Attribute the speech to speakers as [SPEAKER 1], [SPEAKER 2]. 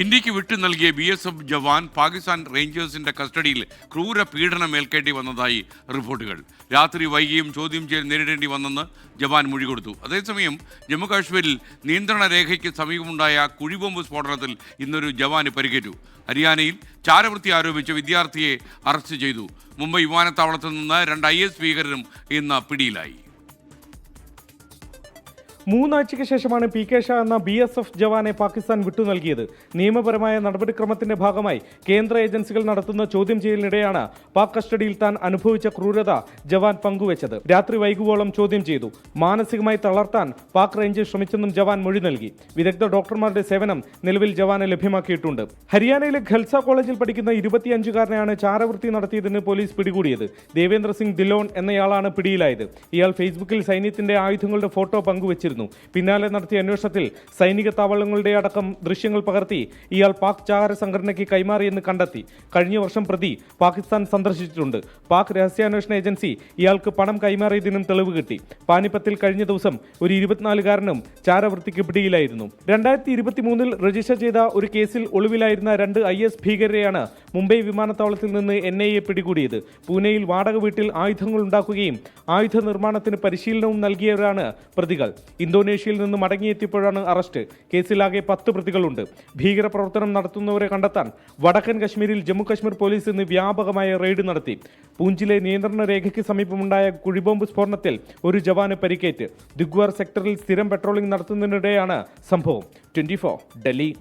[SPEAKER 1] ഇന്ത്യക്ക് വിട്ടു നൽകിയ BSF ജവാൻ പാകിസ്ഥാൻ റേഞ്ചേഴ്സിന്റെ കസ്റ്റഡിയിൽ ക്രൂര പീഡനം ഏൽക്കേണ്ടി വന്നതായി റിപ്പോർട്ടുകൾ. രാത്രി വൈകിയും ചോദ്യം ചെയ്യൽ നേരിടേണ്ടി വന്നെന്ന് ജവാൻ മൊഴി കൊടുത്തു. അതേസമയം ജമ്മുകാശ്മീരിൽ നിയന്ത്രണ രേഖയ്ക്ക് സമീപമുണ്ടായ കുഴിബോംബ് സ്ഫോടനത്തിൽ ഇന്നൊരു ജവാന് പരിക്കേറ്റു. ഹരിയാനയിൽ ചാരവൃത്തി ആരോപിച്ച വിദ്യാർത്ഥിയെ അറസ്റ്റ് ചെയ്തു. മുംബൈ വിമാനത്താവളത്തിൽ നിന്ന് 2 IS ഭീകരരും ഇന്ന് പിടിയിലായി.
[SPEAKER 2] 3 ആഴ്ചയ്ക്ക് ശേഷമാണ് PK ഷാ എന്ന BSF ജവാനെ പാകിസ്ഥാൻ വിട്ടു നൽകിയത്. നിയമപരമായ നടപടിക്രമത്തിന്റെ ഭാഗമായി കേന്ദ്ര ഏജൻസികൾ നടത്തുന്ന ചോദ്യം ചെയ്യലിനിടെയാണ് പാക് കസ്റ്റഡിയിൽ താൻ അനുഭവിച്ച ക്രൂരത ജവാൻ പങ്കുവച്ചത്. രാത്രി വൈകുവോളം ചോദ്യം ചെയ്തു. മാനസികമായി തളർത്താൻ പാക് റേഞ്ച് ശ്രമിച്ചെന്നും ജവാൻ മൊഴി നൽകി. വിദഗ്ധ ഡോക്ടർമാരുടെ സേവനം നിലവിൽ ജവാന് ലഭ്യമാക്കിയിട്ടുണ്ട്. ഹരിയാനയിലെ ഖൽസ കോളേജിൽ പഠിക്കുന്ന 25-കാരനെയാണ് ചാരവൃത്തി നടത്തിയതിന് പോലീസ് പിടികൂടിയത്. ദേവേന്ദ്ര സിംഗ് ധിലോൺ എന്നയാളാണ് പിടിയിലായത്. ഇയാൾ ഫേസ്ബുക്കിൽ സൈന്യത്തിന്റെ ആയുധങ്ങളുടെ ഫോട്ടോ പങ്കുവച്ചിരുന്നു. പിന്നാലെ നടത്തിയ അന്വേഷണത്തിൽ സൈനിക താവളങ്ങളുടെ അടക്കം ദൃശ്യങ്ങൾ പകർത്തി ഇയാൾ പാക് ചാര സംഘടനയ്ക്ക് കൈമാറിയെന്ന് കണ്ടെത്തി. കഴിഞ്ഞ വർഷം പ്രതി പാകിസ്ഥാൻ സന്ദർശിച്ചിട്ടുണ്ട്. പാക് രഹസ്യാന്വേഷണ ഏജൻസി ഇയാൾക്ക് പണം കൈമാറിയതിനും തെളിവ് കിട്ടി. പാനിപ്പത്തിൽ കഴിഞ്ഞ ദിവസം ഒരു 24-കാരനും ചാരവൃത്തിക്ക് പിടിയിലായിരുന്നു. 2023-ൽ രജിസ്റ്റർ ചെയ്ത ഒരു കേസിൽ ഒളിവിലായിരുന്ന 2 IS ഭീകരരെയാണ് മുംബൈ വിമാനത്താവളത്തിൽ നിന്ന് NIA പിടികൂടിയത്. പൂനെയിൽ വാടക വീട്ടിൽ ആയുധങ്ങൾ ഉണ്ടാക്കുകയും ആയുധ നിർമ്മാണത്തിന് പരിശീലനവും നൽകിയവരാണ് പ്രതികൾ. ഇന്തോനേഷ്യയിൽ നിന്ന് മടങ്ങിയെത്തിയപ്പോഴാണ് അറസ്റ്റ്. കേസിലാകെ 10 പ്രതികളുണ്ട്. ഭീകരപ്രവർത്തനം നടത്തുന്നവരെ കണ്ടെത്താൻ വടക്കൻ കശ്മീരിൽ ജമ്മു കശ്മീർ പോലീസ് ഇന്ന് വ്യാപകമായ റെയ്ഡ് നടത്തി. പൂഞ്ചിലെ നിയന്ത്രണ രേഖയ്ക്ക് സമീപമുണ്ടായ കുഴിബോംബ് സ്ഫോടനത്തിൽ ഒരു ജവാന് പരിക്കേറ്റ്. ദിഗ്വാർ സെക്ടറിൽ സ്ഥിരം പെട്രോളിംഗ് നടത്തുന്നതിനിടെയാണ് സംഭവം. 24 ഡൽഹി.